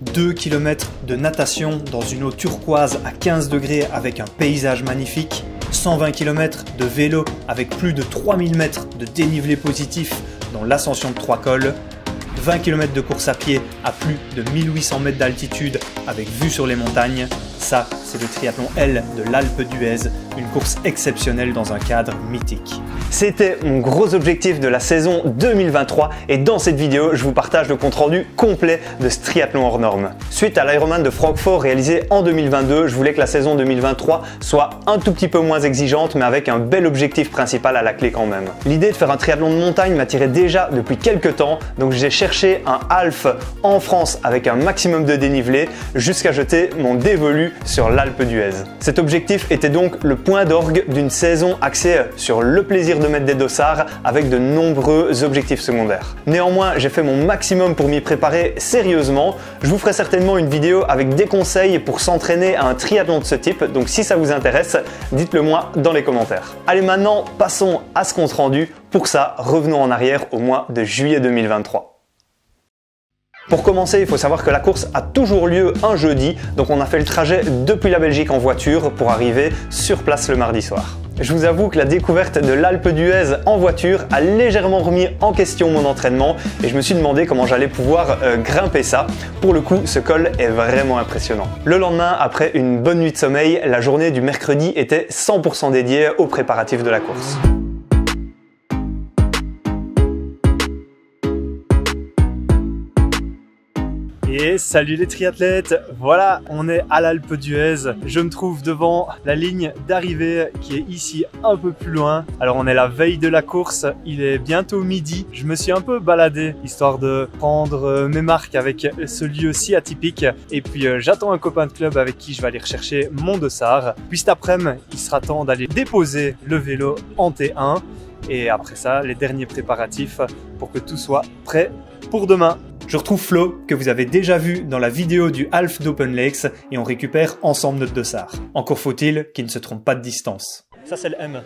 2 km de natation dans une eau turquoise à 15 degrés avec un paysage magnifique, 120 km de vélo avec plus de 3000 mètres de dénivelé positif dont l'ascension de 3 cols, 20 km de course à pied à plus de 1800 mètres d'altitude avec vue sur les montagnes, ça c'est le triathlon L de l'Alpe d'Huez, une course exceptionnelle dans un cadre mythique. C'était mon gros objectif de la saison 2023 et dans cette vidéo, je vous partage le compte rendu complet de ce triathlon hors norme. Suite à l'Ironman de Francfort réalisé en 2022, je voulais que la saison 2023 soit un tout petit peu moins exigeante mais avec un bel objectif principal à la clé quand même. L'idée de faire un triathlon de montagne m'attirait déjà depuis quelques temps, donc j'ai cherché un half en France avec un maximum de dénivelé jusqu'à jeter mon dévolu sur l'Alpe d'Huez. Cet objectif était donc le point d'orgue d'une saison axée sur le plaisir de mettre des dossards avec de nombreux objectifs secondaires. Néanmoins, j'ai fait mon maximum pour m'y préparer sérieusement. Je vous ferai certainement une vidéo avec des conseils pour s'entraîner à un triathlon de ce type, donc si ça vous intéresse, dites-le moi dans les commentaires. Allez, maintenant, passons à ce compte rendu. Pour ça, revenons en arrière au mois de juillet 2023. Pour commencer, il faut savoir que la course a toujours lieu un jeudi, donc on a fait le trajet depuis la Belgique en voiture pour arriver sur place le mardi soir. Je vous avoue que la découverte de l'Alpe d'Huez en voiture a légèrement remis en question mon entraînement et je me suis demandé comment j'allais pouvoir grimper ça. Pour le coup, ce col est vraiment impressionnant. Le lendemain, après une bonne nuit de sommeil, la journée du mercredi était 100% dédiée aux préparatifs de la course. Et salut les triathlètes, voilà, on est à l'Alpe d'Huez. Je me trouve devant la ligne d'arrivée qui est ici un peu plus loin. Alors on est la veille de la course, il est bientôt midi. Je me suis un peu baladé histoire de prendre mes marques avec ce lieu si atypique. Et puis j'attends un copain de club avec qui je vais aller rechercher mon dossard. Puis cet après-midi, il sera temps d'aller déposer le vélo en T1. Et après ça, les derniers préparatifs pour que tout soit prêt pour demain. Je retrouve Flo, que vous avez déjà vu dans la vidéo du half d'Open Lakes, et on récupère ensemble notre dossard. Encore faut-il qu'il ne se trompe pas de distance. Ça c'est le M.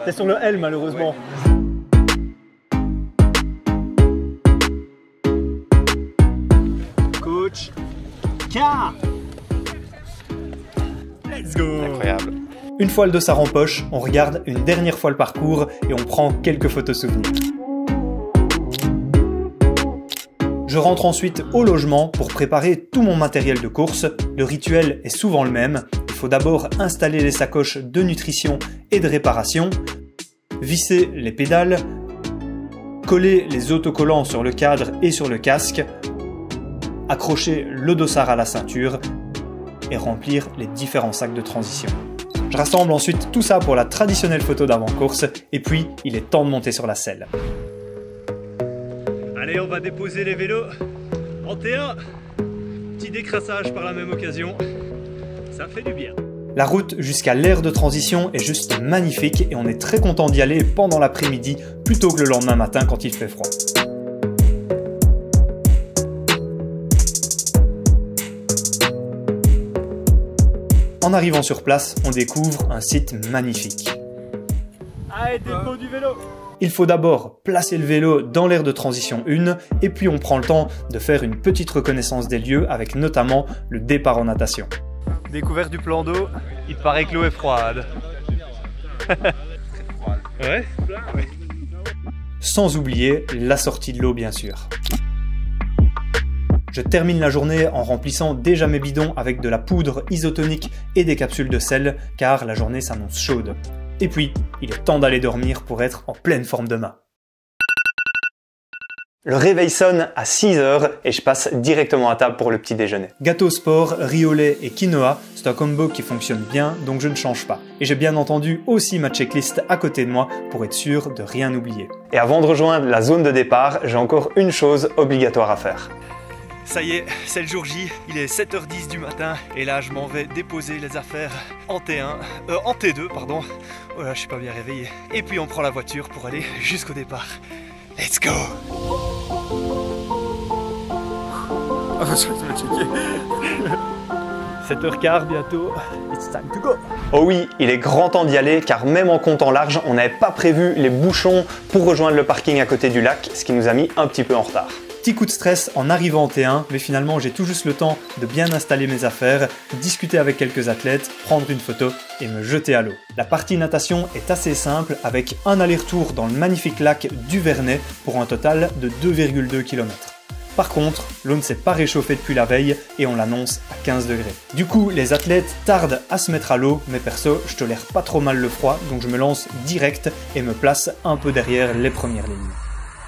C'est sur le L malheureusement. Coach K. Let's go. Incroyable. Une fois le dossard en poche, on regarde une dernière fois le parcours et on prend quelques photos souvenirs. Je rentre ensuite au logement pour préparer tout mon matériel de course. Le rituel est souvent le même. Il faut d'abord installer les sacoches de nutrition et de réparation, visser les pédales, coller les autocollants sur le cadre et sur le casque, accrocher le dossard à la ceinture et remplir les différents sacs de transition. Je rassemble ensuite tout ça pour la traditionnelle photo d'avant-course et puis il est temps de monter sur la selle. Allez, on va déposer les vélos en T1. Petit décrassage par la même occasion. Ça fait du bien. La route jusqu'à l'aire de transition est juste magnifique et on est très content d'y aller pendant l'après-midi plutôt que le lendemain matin quand il fait froid. En arrivant sur place, on découvre un site magnifique. Allez, dépôt du vélo! Il faut d'abord placer le vélo dans l'aire de transition 1 et puis on prend le temps de faire une petite reconnaissance des lieux avec notamment le départ en natation. Découverte du plan d'eau, il paraît que l'eau est froide. Ouais. Sans oublier la sortie de l'eau bien sûr. Je termine la journée en remplissant déjà mes bidons avec de la poudre isotonique et des capsules de sel car la journée s'annonce chaude. Et puis, il est temps d'aller dormir pour être en pleine forme demain. Le réveil sonne à 6 h et je passe directement à table pour le petit déjeuner. Gâteau sport, riz au lait et quinoa, c'est un combo qui fonctionne bien donc je ne change pas. Et j'ai bien entendu aussi ma checklist à côté de moi pour être sûr de rien oublier. Et avant de rejoindre la zone de départ, j'ai encore une chose obligatoire à faire. Ça y est, c'est le jour J, il est 7h10 du matin et là je m'en vais déposer les affaires en T2 pardon. Oh là, je suis pas bien réveillé. Et puis on prend la voiture pour aller jusqu'au départ. Let's go! 7h15 bientôt, it's time to go! Oh oui, il est grand temps d'y aller car même en comptant large, on n'avait pas prévu les bouchons pour rejoindre le parking à côté du lac, ce qui nous a mis un petit peu en retard. Petit coup de stress en arrivant en T1, mais finalement j'ai tout juste le temps de bien installer mes affaires, discuter avec quelques athlètes, prendre une photo et me jeter à l'eau. La partie natation est assez simple avec un aller-retour dans le magnifique lac du Vernet pour un total de 2,2 km. Par contre, l'eau ne s'est pas réchauffée depuis la veille et on l'annonce à 15 degrés. Du coup, les athlètes tardent à se mettre à l'eau, mais perso, je tolère pas trop mal le froid, donc je me lance direct et me place un peu derrière les premières lignes.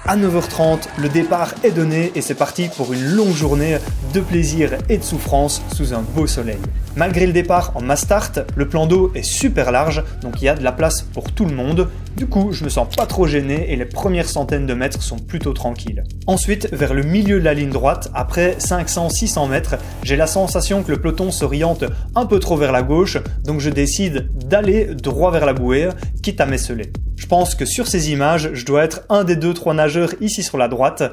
À 9h30, le départ est donné et c'est parti pour une longue journée de plaisir et de souffrance sous un beau soleil. Malgré le départ en mass start, le plan d'eau est super large, donc il y a de la place pour tout le monde. Du coup, je me sens pas trop gêné et les premières centaines de mètres sont plutôt tranquilles. Ensuite, vers le milieu de la ligne droite, après 500-600 mètres, j'ai la sensation que le peloton s'oriente un peu trop vers la gauche, donc je décide d'aller droit vers la bouée, quitte à m'esseler. Je pense que sur ces images, je dois être un des 2-3 nageurs ici sur la droite.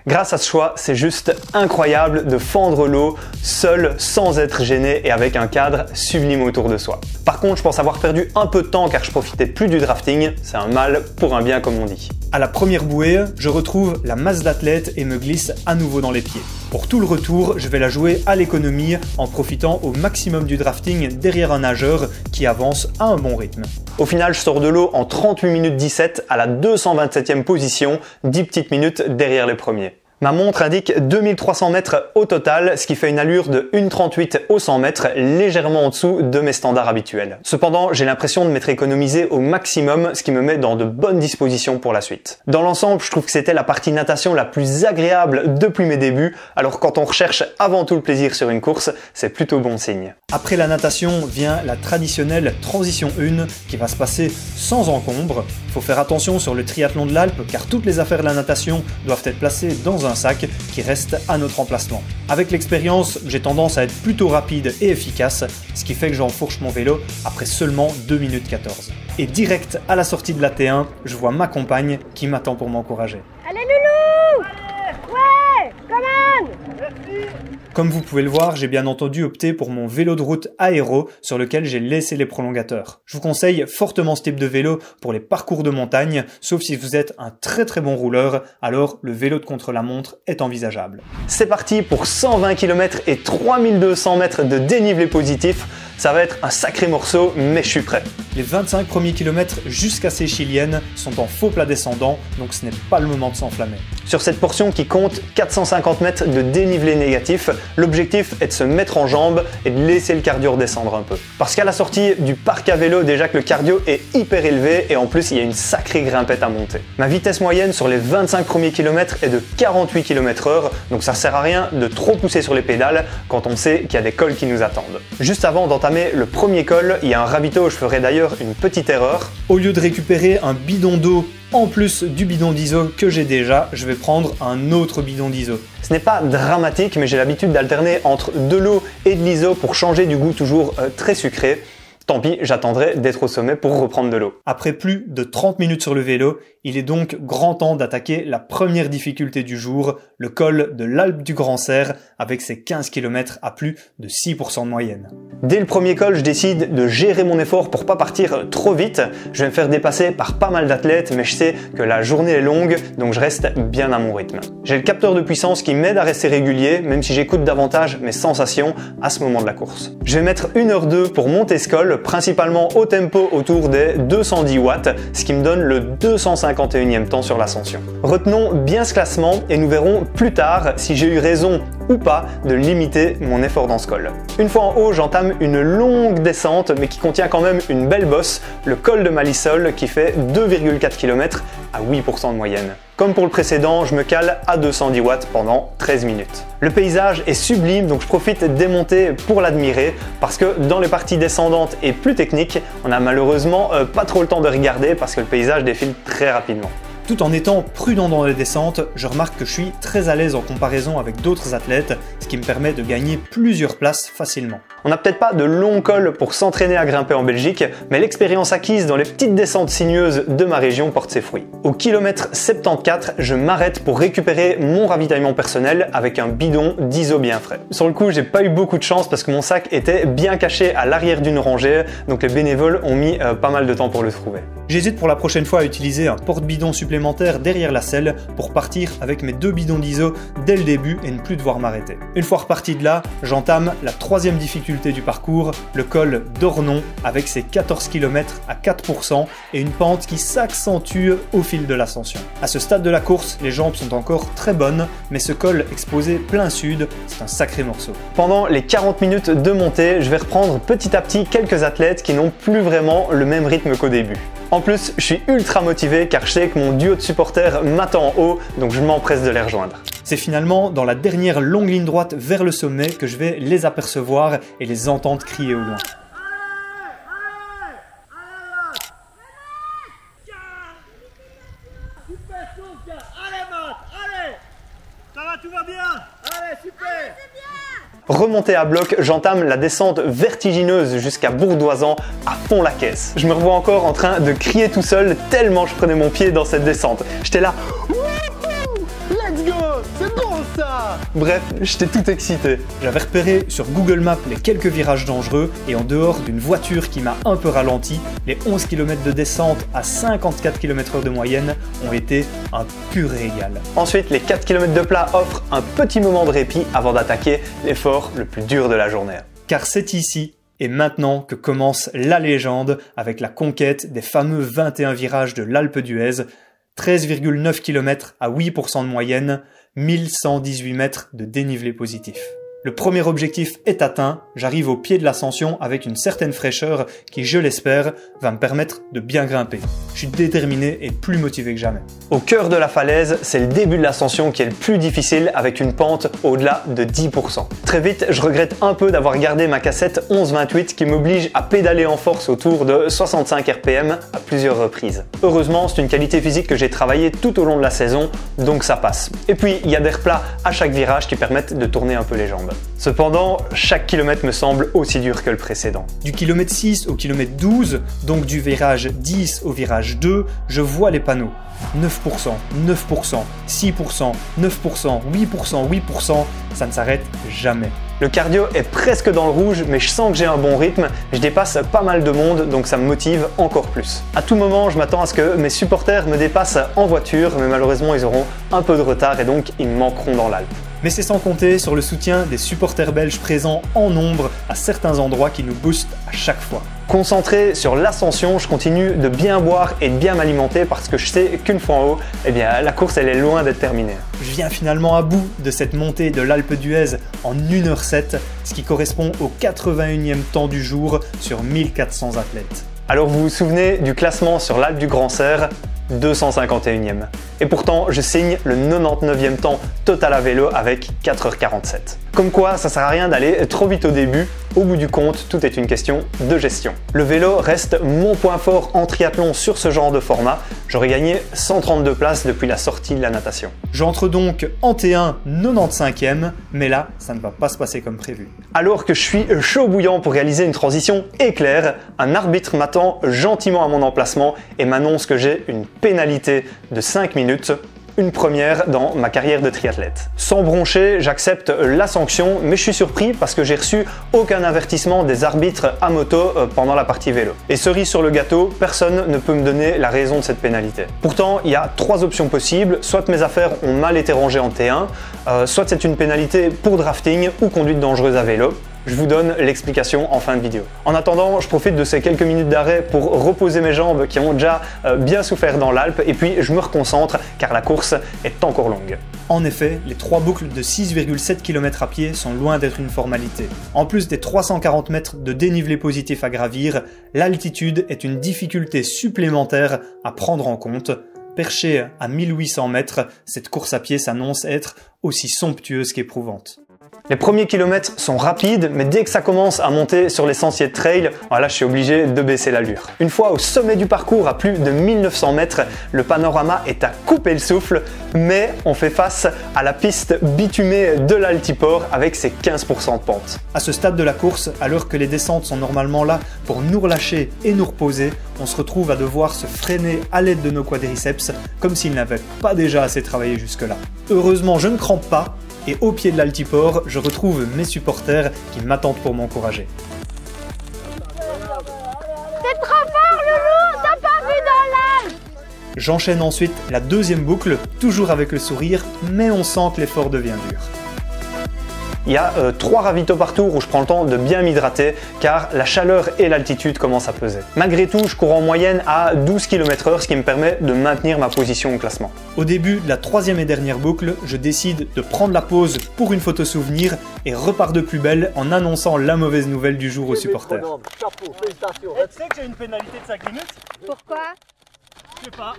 Grâce à ce choix, c'est juste incroyable de fendre l'eau seul, sans être gêné et avec un cadre sublime autour de soi. Par contre, je pense avoir perdu un peu de temps car je profitais plus du drafting, c'est un mal pour un bien comme on dit. À la première bouée, je retrouve la masse d'athlètes et me glisse à nouveau dans les pieds. Pour tout le retour, je vais la jouer à l'économie en profitant au maximum du drafting derrière un nageur qui avance à un bon rythme. Au final, je sors de l'eau en 38 minutes 17 à la 227e position, 10 petites minutes derrière les premiers. Ma montre indique 2300 mètres au total, ce qui fait une allure de 1,38 au 100 mètres, légèrement en dessous de mes standards habituels. Cependant, j'ai l'impression de m'être économisé au maximum, ce qui me met dans de bonnes dispositions pour la suite. Dans l'ensemble, je trouve que c'était la partie natation la plus agréable depuis mes débuts, alors quand on recherche avant tout le plaisir sur une course, c'est plutôt bon signe. Après la natation vient la traditionnelle transition 1 qui va se passer sans encombre. Il faut faire attention sur le triathlon de l'Alpe car toutes les affaires de la natation doivent être placées dans un sac qui reste à notre emplacement. Avec l'expérience, j'ai tendance à être plutôt rapide et efficace, ce qui fait que j'enfourche mon vélo après seulement 2 minutes 14. Et direct à la sortie de la T1, je vois ma compagne qui m'attend pour m'encourager. Allez loulou! Ouais! Come on! Comme vous pouvez le voir, j'ai bien entendu opté pour mon vélo de route aéro sur lequel j'ai laissé les prolongateurs. Je vous conseille fortement ce type de vélo pour les parcours de montagne, sauf si vous êtes un très bon rouleur, alors le vélo de contre-la-montre est envisageable. C'est parti pour 120 km et 3200 mètres de dénivelé positif. Ça va être un sacré morceau, mais je suis prêt. Les 25 premiers kilomètres jusqu'à ces chiliennes sont en faux plat descendant, donc ce n'est pas le moment de s'enflammer. Sur cette portion qui compte 450 mètres de dénivelé négatif, l'objectif est de se mettre en jambes et de laisser le cardio redescendre un peu. Parce qu'à la sortie du parc à vélo, déjà que le cardio est hyper élevé et en plus il y a une sacrée grimpette à monter. Ma vitesse moyenne sur les 25 premiers kilomètres est de 48 km/h, donc ça sert à rien de trop pousser sur les pédales quand on sait qu'il y a des cols qui nous attendent. Juste avant d'entamer le premier col, il y a un ravito où je ferai d'ailleurs une petite erreur. Au lieu de récupérer un bidon d'eau en plus du bidon d'ISO que j'ai déjà, je vais prendre un autre bidon d'ISO. Ce n'est pas dramatique, mais j'ai l'habitude d'alterner entre de l'eau et de l'ISO pour changer du goût toujours très sucré. Tant pis, j'attendrai d'être au sommet pour reprendre de l'eau. Après plus de 30 minutes sur le vélo, il est donc grand temps d'attaquer la première difficulté du jour, le col de l'Alpe du Grand Serre, avec ses 15 km à plus de 6% de moyenne. Dès le premier col, je décide de gérer mon effort pour pas partir trop vite. Je vais me faire dépasser par pas mal d'athlètes, mais je sais que la journée est longue, donc je reste bien à mon rythme. J'ai le capteur de puissance qui m'aide à rester régulier, même si j'écoute davantage mes sensations à ce moment de la course. Je vais mettre 1h02 pour monter ce col, principalement au tempo autour des 210 watts, ce qui me donne le 251e temps sur l'ascension. Retenons bien ce classement et nous verrons plus tard si j'ai eu raison ou pas de limiter mon effort dans ce col. Une fois en haut, j'entame une longue descente mais qui contient quand même une belle bosse, le col de Malissol qui fait 2,4 km à 8% de moyenne. Comme pour le précédent, je me cale à 210 watts pendant 13 minutes. Le paysage est sublime, donc je profite des montées pour l'admirer parce que dans les parties descendantes et plus techniques, on n'a malheureusement pas trop le temps de regarder parce que le paysage défile très rapidement. Tout en étant prudent dans les descentes, je remarque que je suis très à l'aise en comparaison avec d'autres athlètes, ce qui me permet de gagner plusieurs places facilement. On n'a peut-être pas de long col pour s'entraîner à grimper en Belgique, mais l'expérience acquise dans les petites descentes sinueuses de ma région porte ses fruits. Au kilomètre 74, je m'arrête pour récupérer mon ravitaillement personnel avec un bidon d'ISO bien frais. Sur le coup, j'ai pas eu beaucoup de chance parce que mon sac était bien caché à l'arrière d'une rangée, donc les bénévoles ont mis pas mal de temps pour le trouver. J'hésite pour la prochaine fois à utiliser un porte-bidon supplémentaire derrière la selle pour partir avec mes 2 bidons d'ISO dès le début et ne plus devoir m'arrêter. Une fois reparti de là, j'entame la 3e difficulté du parcours, le col d'Ornon avec ses 14 km à 4% et une pente qui s'accentue au fil de l'ascension. À ce stade de la course, les jambes sont encore très bonnes, mais ce col exposé plein sud, c'est un sacré morceau. Pendant les 40 minutes de montée, je vais reprendre petit à petit quelques athlètes qui n'ont plus vraiment le même rythme qu'au début. En plus, je suis ultra motivé car je sais que mon duo de supporters m'attend en haut, donc je m'empresse de les rejoindre. C'est finalement dans la dernière longue ligne droite vers le sommet que je vais les apercevoir et les entendre crier au loin. Remonté à bloc, j'entame la descente vertigineuse jusqu'à Bourdoisan à fond la caisse. Je me revois encore en train de crier tout seul tellement je prenais mon pied dans cette descente. J'étais là, let's go, c'est bon ça! Bref, j'étais tout excité. J'avais repéré sur Google Maps les quelques virages dangereux et en dehors d'une voiture qui m'a un peu ralenti, les 11 km de descente à 54 km/h de moyenne ont été un pur régal. Ensuite, les 4 km de plat offrent un petit moment de répit avant d'attaquer l'effort le plus dur de la journée. Car c'est ici et maintenant que commence la légende avec la conquête des fameux 21 virages de l'Alpe d'Huez, 13,9 km à 8% de moyenne, 1118 mètres de dénivelé positif. Le premier objectif est atteint, j'arrive au pied de l'ascension avec une certaine fraîcheur qui, je l'espère, va me permettre de bien grimper. Je suis déterminé et plus motivé que jamais. Au cœur de la falaise, c'est le début de l'ascension qui est le plus difficile avec une pente au-delà de 10%. Très vite, je regrette un peu d'avoir gardé ma cassette 11-28 qui m'oblige à pédaler en force autour de 65 RPM à plusieurs reprises. Heureusement, c'est une qualité physique que j'ai travaillée tout au long de la saison, donc ça passe. Et puis, il y a des replats à chaque virage qui permettent de tourner un peu les jambes. Cependant, chaque kilomètre me semble aussi dur que le précédent. Du kilomètre 6 au kilomètre 12, donc du virage 10 au virage 2, je vois les panneaux. 9%, 9%, 6%, 9%, 8%, 8%, ça ne s'arrête jamais. Le cardio est presque dans le rouge, mais je sens que j'ai un bon rythme, je dépasse pas mal de monde, donc ça me motive encore plus. À tout moment, je m'attends à ce que mes supporters me dépassent en voiture, mais malheureusement ils auront un peu de retard et donc ils me manqueront dans l'Alpe. Mais c'est sans compter sur le soutien des supporters belges présents en nombre à certains endroits qui nous boostent à chaque fois. Concentré sur l'ascension, je continue de bien boire et de bien m'alimenter parce que je sais qu'une fois en haut, eh bien, la course elle est loin d'être terminée. Je viens finalement à bout de cette montée de l'Alpe d'Huez en 1h07, ce qui correspond au 81e temps du jour sur 1400 athlètes. Alors vous vous souvenez du classement sur l'Alpe du Grand Serre, 251e. Et pourtant, je signe le 99e temps total à vélo avec 4h47. Comme quoi, ça sert à rien d'aller trop vite au début. Au bout du compte, tout est une question de gestion. Le vélo reste mon point fort en triathlon sur ce genre de format. J'aurais gagné 132 places depuis la sortie de la natation. J'entre donc en T1 95e, mais là, ça ne va pas se passer comme prévu. Alors que je suis chaud bouillant pour réaliser une transition éclair, un arbitre m'attend gentiment à mon emplacement et m'annonce que j'ai une pénalité de 5 minutes. Une première dans ma carrière de triathlète. Sans broncher, j'accepte la sanction, mais je suis surpris parce que j'ai reçu aucun avertissement des arbitres à moto pendant la partie vélo. Et cerise sur le gâteau, personne ne peut me donner la raison de cette pénalité. Pourtant, il y a 3 options possibles, soit mes affaires ont mal été rangées en T1, soit c'est une pénalité pour drafting ou conduite dangereuse à vélo. Je vous donne l'explication en fin de vidéo. En attendant, je profite de ces quelques minutes d'arrêt pour reposer mes jambes qui ont déjà bien souffert dans l'Alpe et puis je me reconcentre car la course est encore longue. En effet, les 3 boucles de 6,7 km à pied sont loin d'être une formalité. En plus des 340 mètres de dénivelé positif à gravir, l'altitude est une difficulté supplémentaire à prendre en compte. Perchée à 1800 mètres, cette course à pied s'annonce être aussi somptueuse qu'éprouvante. Les premiers kilomètres sont rapides, mais dès que ça commence à monter sur les sentiers de trail, voilà, je suis obligé de baisser l'allure. Une fois au sommet du parcours, à plus de 1900 mètres, le panorama est à couper le souffle, mais on fait face à la piste bitumée de l'Altiport avec ses 15% de pente. À ce stade de la course, alors que les descentes sont normalement là pour nous relâcher et nous reposer, on se retrouve à devoir se freiner à l'aide de nos quadriceps, comme s'ils n'avaient pas déjà assez travaillé jusque-là. Heureusement, je ne crampe pas, et au pied de l'Altiport, je retrouve mes supporters qui m'attendent pour m'encourager. T'es trop fort, Loulou, t'as pas vu dans l'âge. J'enchaîne ensuite la deuxième boucle, toujours avec le sourire, mais on sent que l'effort devient dur. Il y a 3 ravitaux par tour où je prends le temps de bien m'hydrater car la chaleur et l'altitude commencent à peser. Malgré tout, je cours en moyenne à 12 km/h, ce qui me permet de maintenir ma position au classement. Au début de la 3e et dernière boucle, je décide de prendre la pause pour une photo souvenir et repars de plus belle en annonçant la mauvaise nouvelle du jour aux supporters. Chapeau, félicitations. Tu sais que j'ai une pénalité de 5 minutes? Pourquoi? Je sais pas.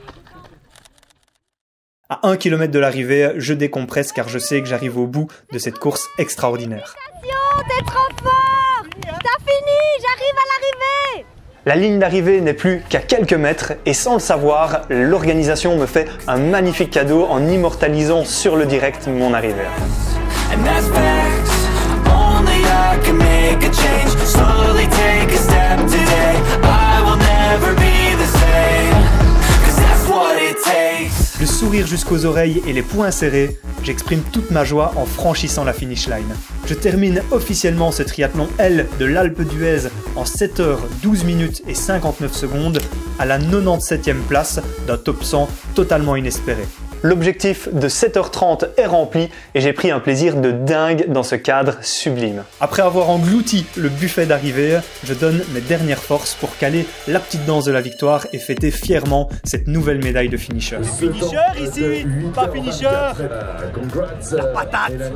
À 1 km de l'arrivée, je décompresse car je sais que j'arrive au bout de cette course extraordinaire. T'es trop fort. T'as fini, j'arrive à l'arrivée. La ligne d'arrivée n'est plus qu'à quelques mètres et sans le savoir, l'organisation me fait un magnifique cadeau en immortalisant sur le direct mon arrivée. Le sourire jusqu'aux oreilles et les poings serrés, j'exprime toute ma joie en franchissant la finish line. Je termine officiellement ce triathlon L de l'Alpe d'Huez en 7h12 minutes et 59 secondes à la 97e place d'un top 100 totalement inespéré. L'objectif de 7h30 est rempli et j'ai pris un plaisir de dingue dans ce cadre sublime. Après avoir englouti le buffet d'arrivée, je donne mes dernières forces pour caler la petite danse de la victoire et fêter fièrement cette nouvelle médaille de finisher. Finisher ici, pas finisher. La patate.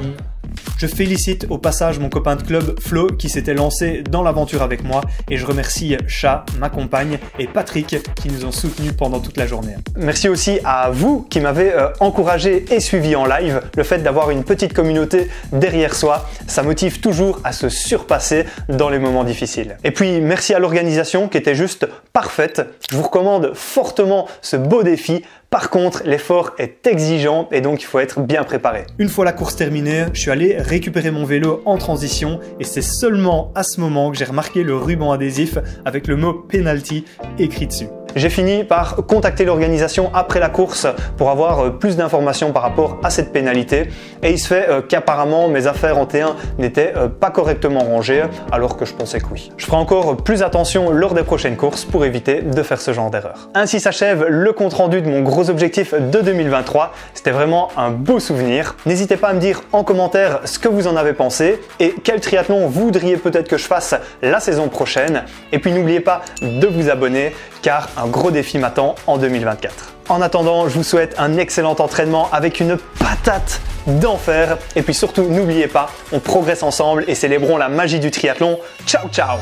Je félicite au passage mon copain de club Flo qui s'était lancé dans l'aventure avec moi et je remercie Chat, ma compagne, et Patrick qui nous ont soutenus pendant toute la journée. Merci aussi à vous qui m'avez encouragé et suivi en live. Le fait d'avoir une petite communauté derrière soi, ça motive toujours à se surpasser dans les moments difficiles. Et puis merci à l'organisation qui était juste parfaite. Je vous recommande fortement ce beau défi. Par contre, l'effort est exigeant et donc il faut être bien préparé. Une fois la course terminée, je suis allé récupérer mon vélo en transition et c'est seulement à ce moment que j'ai remarqué le ruban adhésif avec le mot penalty écrit dessus. J'ai fini par contacter l'organisation après la course pour avoir plus d'informations par rapport à cette pénalité et il se fait qu'apparemment mes affaires en T1 n'étaient pas correctement rangées alors que je pensais que oui. Je ferai encore plus attention lors des prochaines courses pour éviter de faire ce genre d'erreur. Ainsi s'achève le compte rendu de mon gros objectif de 2023. C'était vraiment un beau souvenir. N'hésitez pas à me dire en commentaire ce que vous en avez pensé et quel triathlon vous voudriez peut-être que je fasse la saison prochaine. Et puis n'oubliez pas de vous abonner car un gros défi m'attend en 2024. En attendant, je vous souhaite un excellent entraînement avec une patate d'enfer. Et puis surtout, n'oubliez pas, on progresse ensemble et célébrons la magie du triathlon. Ciao, ciao!